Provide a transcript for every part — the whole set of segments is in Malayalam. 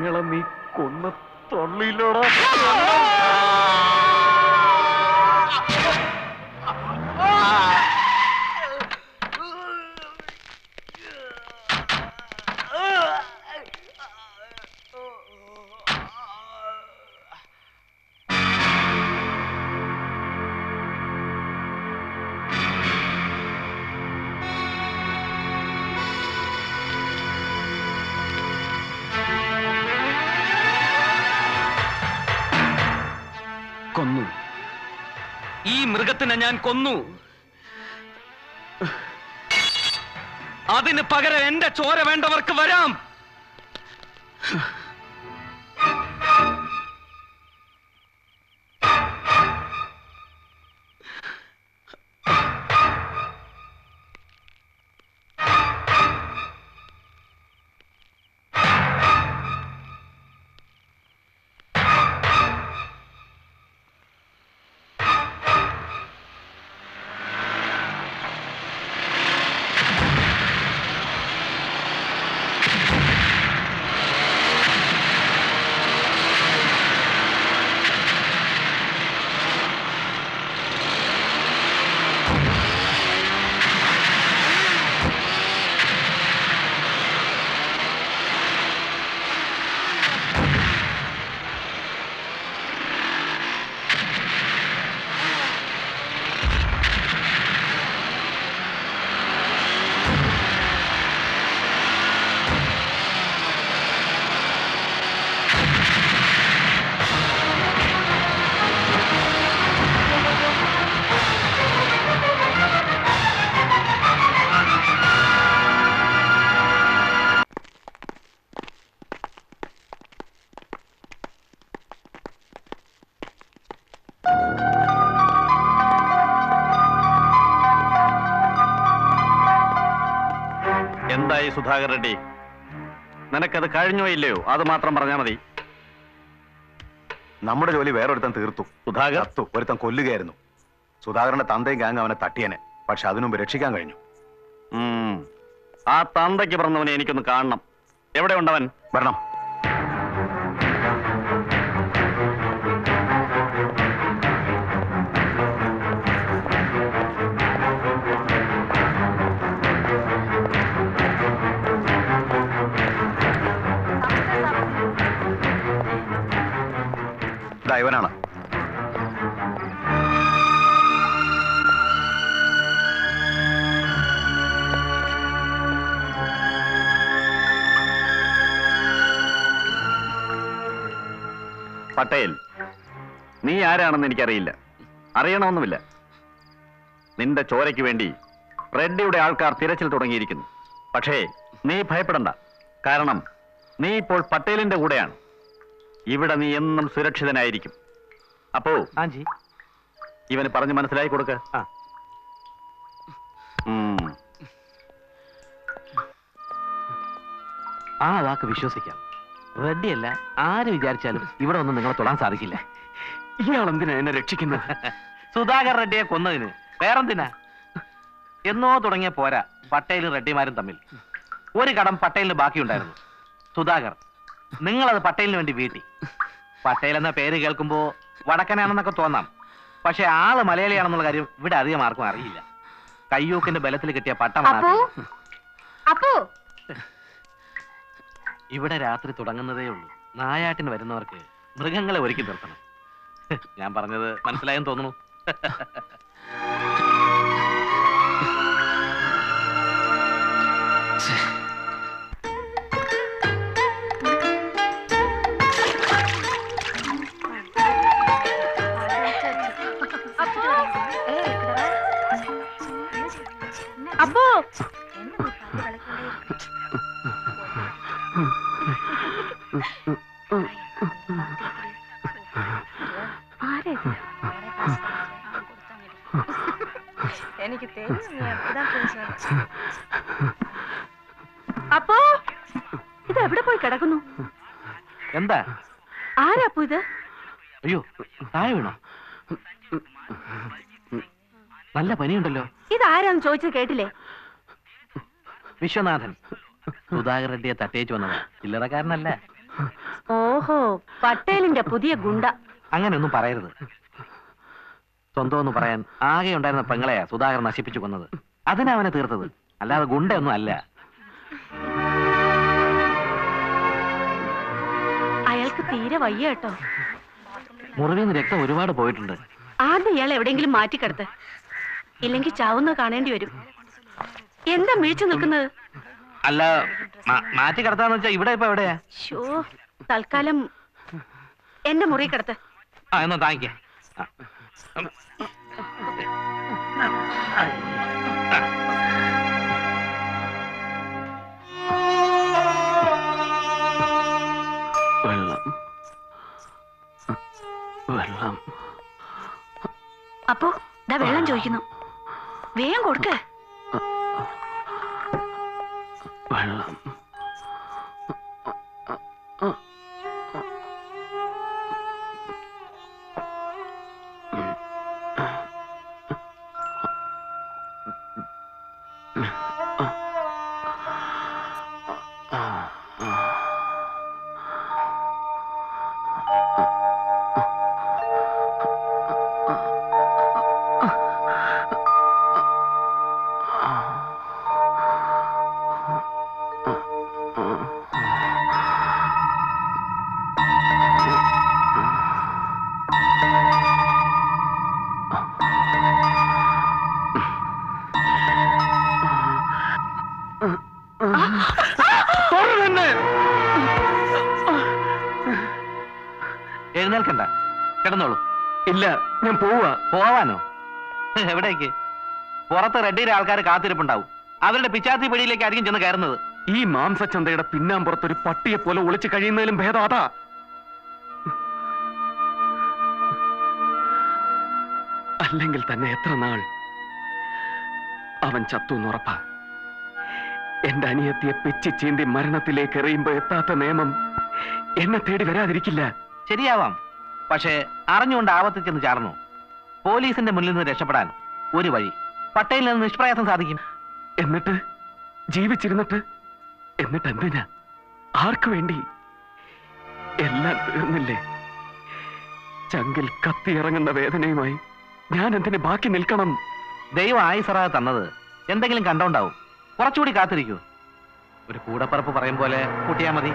ഞങ്ങളെ നീ കൊന്ന തൊള്ളിയിലോടാ. കൊന്നു. ഈ മൃഗത്തിനെ ഞാൻ കൊന്നു. അതിന് പകരം എന്റെ ചോര വേണ്ടവർക്ക് വരാം. എന്തായി സുധാകർ റെഡ്ഡി? നിനക്കത് കഴിഞ്ഞോ ഇല്ലയോ അത് മാത്രം പറഞ്ഞാൽ മതി. നമ്മുടെ ജോലി വേറൊരുത്തൻ തീർത്തു. സുധാകർ ഒരുത്തൻ കൊല്ലുകയായിരുന്നു. സുധാകരന്റെ തന്തയും ഗാങ് അവനെ തട്ടിയനെ. പക്ഷെ അതിനുമുമ്പ് രക്ഷിക്കാൻ കഴിഞ്ഞു. ആ തന്തയ്ക്ക് പറഞ്ഞവനെ എനിക്കൊന്ന് കാണണം. എവിടെ ഉണ്ടവൻ? വരണം. ഇവനാണ്. പട്ടേൽ, നീ ആരാണെന്ന് എനിക്കറിയില്ല, അറിയണമെന്നുമില്ല. നിന്റെ ചോരയ്ക്ക് വേണ്ടി റെഡ്ഡിയുടെ ആൾക്കാർ തിരച്ചിൽ തുടങ്ങിയിരിക്കുന്നു. പക്ഷേ നീ ഭയപ്പെടണ്ട. കാരണം നീ ഇപ്പോൾ പട്ടേലിന്റെ കൂടെയാണ്. ഇവിടെ നീ എന്നും സുരക്ഷിതനായിരിക്കും. അപ്പോ ഇവന് പറഞ്ഞു മനസ്സിലായി കൊടുക്ക. ആ വാക്ക് വിശ്വസിക്കാം. റെഡ്ഡിയല്ല ആര് വിചാരിച്ചാലും ഇവിടെ ഒന്നും നിങ്ങളെ തൊടാൻ സാധിക്കില്ല. ഇയാൾ എന്തിനാ എന്നെ രക്ഷിക്കുന്നത്? സുധാകർ റെഡ്ഡിയെ കൊന്നതിന് വേറെന്തിനാ? എന്നോ തുടങ്ങിയ പോരാ പട്ടേലും റെഡ്ഡിമാരും തമ്മിൽ ഒരു കടം പട്ടേലിന് ബാക്കിയുണ്ടായിരുന്നു. സുധാകർ, നിങ്ങളത് പട്ടേലിന് വേണ്ടി വീട്ടി. പട്ടേൽ എന്ന പേര് കേൾക്കുമ്പോ വടക്കനാണെന്നൊക്കെ തോന്നാം. പക്ഷെ ആള് മലയാളിയാണെന്നുള്ള കാര്യം ഇവിടെ അധികം ആർക്കും അറിയില്ല. കയ്യൂക്കിന്റെ ബലത്തിൽ കിട്ടിയ പട്ടമാണ്. ഇവിടെ രാത്രി തുടങ്ങുന്നതേ ഉള്ളൂ. നായാട്ടിന് വരുന്നവർക്ക് മൃഗങ്ങളെ ഒരുക്കി നിർത്തണം. ഞാൻ പറഞ്ഞത് മനസ്സിലായെന്ന് തോന്നുന്നു. അപ്പോ എനിക്ക് അപ്പോ ഇത് എവിടെ പോയി കിടക്കുന്നു? എന്താ? ആരാപ്പോ ഇത്? അയ്യോ, താഴെ വീണോ? നല്ല പനിയുണ്ടല്ലോ. ഇതാരാന്ന് ചോദിച്ചത് കേട്ടില്ലേ? വിശ്വനാഥൻ. സുധാകർ റെഡ്ഡിയെ തട്ടേച്ചു വന്നത് ചില്ലറക്കാരനല്ല. ഓഹോ, പട്ടേലിന്റെ പുതിയ ഗുണ്ട. അങ്ങനെയൊന്നും പറയരുത്. സ്വന്തം എന്ന് പറയാൻ ആകെ ഉണ്ടായിരുന്ന പെങ്ങളെയാ സുധാകരൻ നശിപ്പിച്ചു കൊന്നത്. അതിനാ അവനെ തീർത്തത്, അല്ലാതെ ഗുണ്ടയൊന്നും അല്ല. അയാൾക്ക് തീരെ വയ്യ കേട്ടോ. മുറിവിൽ നിന്ന് രക്തം ഒരുപാട് പോയിട്ടുണ്ട്. ആദ്യം ഇയാൾ എവിടെയെങ്കിലും മാറ്റിക്കിടത്ത്, ഇല്ലെങ്കിൽ ചാവുന്ന കാണേണ്ടി വരും. എന്താ മിഴിച്ചു നിൽക്കുന്നത്? അല്ല, മാറ്റി കിടത്താന്ന് വെച്ചാ ഇവിടെ ഇപ്പൊ എവിടെയാ? ഷോ, തൽക്കാലം എന്റെ മുറി കിടത്ത്. ആ, എന്നാ താങ്ക് യു. വെള്ളം വെള്ളം. അപ്പോ ദാ വെള്ളം ചോദിക്കുന്നു, വേഗം കൊടുക്ക്. വെള്ളം. എഴുന്നേൽക്കണ്ട, കിടന്നോളൂ. ഇല്ല, ഞാൻ പോവാ. പോവാനോ? എവിടേക്ക്? പുറത്ത് റെഡ്ഡിയുടെ ആൾക്കാർ കാത്തിരിപ്പുണ്ടാവും. അവരുടെ പിച്ചാത്തി പിടിയിലേക്ക് ആയിരിക്കും ചെന്ന് കയറുന്നത്. ഈ മാംസച്ചന്തയുടെ പിന്നാമ്പുറത്തൊരു പട്ടിയെ പോലെ ഒളിച്ചു കഴിയുന്നതിലും ഭേദം അതാ. അല്ലെങ്കിൽ തന്നെ എത്ര നാൾ അവൻ ചത്തു എന്നുറപ്പാ. എന്റെ അനിയത്തിയെ പെച്ചി ചീന്തി മരണത്തിലേക്ക് എറിയുമ്പോ എത്താത്ത നിയമം എന്നെ തേടി വരാതിരിക്കില്ല. ശരിയാവാം, പക്ഷേ അറിഞ്ഞുകൊണ്ട് ആപത്തിൽ ചെന്ന് ചാർന്നു. പോലീസിന്റെ മുന്നിൽ നിന്ന് രക്ഷപ്പെടാൻ ഒരു വഴി, പട്ടേലിൽ നിന്ന് നിഷ്പ്രയാസം സാധിക്കും. എന്നിട്ട് ജീവിച്ചിരുന്നിട്ട് എന്നിട്ട് എന്തിനാ? ആർക്കു വേണ്ടി? എല്ലാം തീർന്നില്ലേ? ചങ്കിൽ കത്തിയിറങ്ങുന്ന വേദനയുമായി ഞാൻ എന്തിനു ബാക്കി നിൽക്കണം? ദൈവം ആയുസറാ തന്നത് എന്തെങ്കിലും കണ്ടോണ്ടാവും. കുറച്ചുകൂടി കാത്തിരിക്കൂ. ഒരു കൂടപ്പറപ്പ് പറയും പോലെ കൂട്ടിയാ മതി.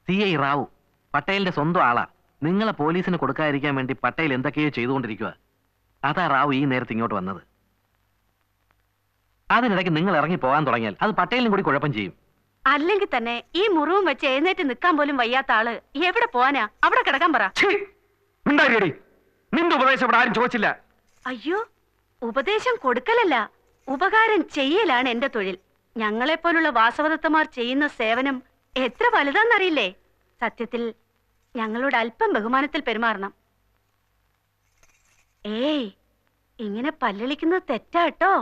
CI റാവു പട്ടേലിന്റെ സ്വന്തം ആളാ. നിങ്ങളെ പോലീസിന് കൊടുക്കാതിരിക്കാൻ വേണ്ടി പട്ടേൽ എന്തൊക്കെയോ ചെയ്തുകൊണ്ടിരിക്കുക. അതാ റാവു ഈ നേരത്തെ ഇങ്ങോട്ട് വന്നത്. അതിനിടയ്ക്ക് നിങ്ങൾ ഇറങ്ങി പോകാൻ തുടങ്ങിയാൽ അത് പട്ടേലിനും കൂടി കുഴപ്പം ചെയ്യും. അല്ലെങ്കിൽ തന്നെ ഈ മുറിവും വെച്ച് എഴുന്നേറ്റ് നിൽക്കാൻ പോലും വയ്യാത്ത ആള് എവിടെ പോവാനാ? അവിടെ കിടക്കാൻ പറ. നിന്റെ ഉപദേശം ഇവിടെ ആരും ചോദിച്ചില്ല. അയ്യോ, ഉപദേശം കൊടുക്കലല്ല, ഉപകാരം ചെയ്യലാണ് എന്റെ തൊഴിൽ. ഞങ്ങളെപ്പോലുള്ള വാസവദത്തമാർ ചെയ്യുന്ന സേവനം എത്ര വലുതാന്നറിയില്ലേ? സത്യത്തിൽ ഞങ്ങളോട് അല്പം ബഹുമാനത്തിൽ പെരുമാറണം. ഏയ്, ഇങ്ങനെ പല്ലിളിക്കുന്നത് തെറ്റാട്ടോ.